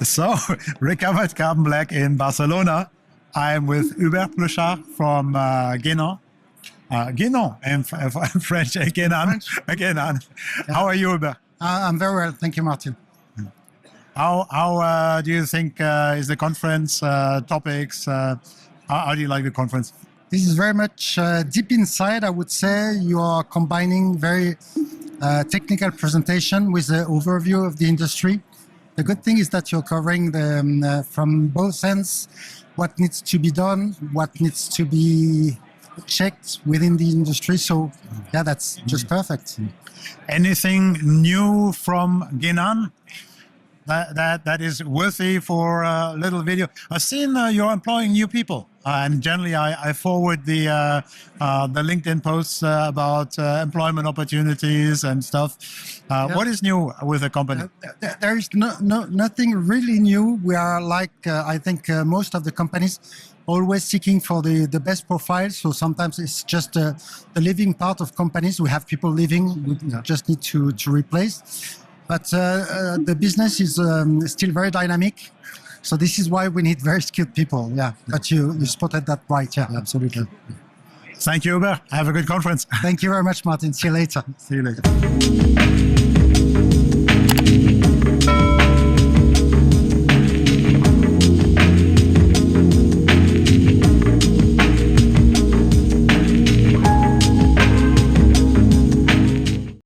So, recovered carbon black in Barcelona. I'm with Hubert Plouchart from Genan. Genan, in French, Genan. Genan. Yeah. How are you, Hubert? I'm very well, thank you, Martin. How do you think is the conference topics? How do you like the conference? This is very much deep inside, I would say. You are combining very technical presentation with the overview of the industry. The good thing is that you're covering from both ends what needs to be done, what needs to be checked within the industry. So, yeah, that's just perfect. Anything new from Genan that is worthy for a little video? I've seen you're employing new people, and generally I forward the LinkedIn posts about employment opportunities and stuff. Yeah. What is new with the company? There is nothing really new. We are like, I think most of the companies always seeking for the best profile. So sometimes it's just the living part of companies. We have people leaving, we just need to replace. But the business is still very dynamic. So this is why we need very skilled people. Yeah, but you spotted that right. Yeah, absolutely. Thank you, Hubert. Have a good conference. Thank you very much, Martin. See you later. See you later.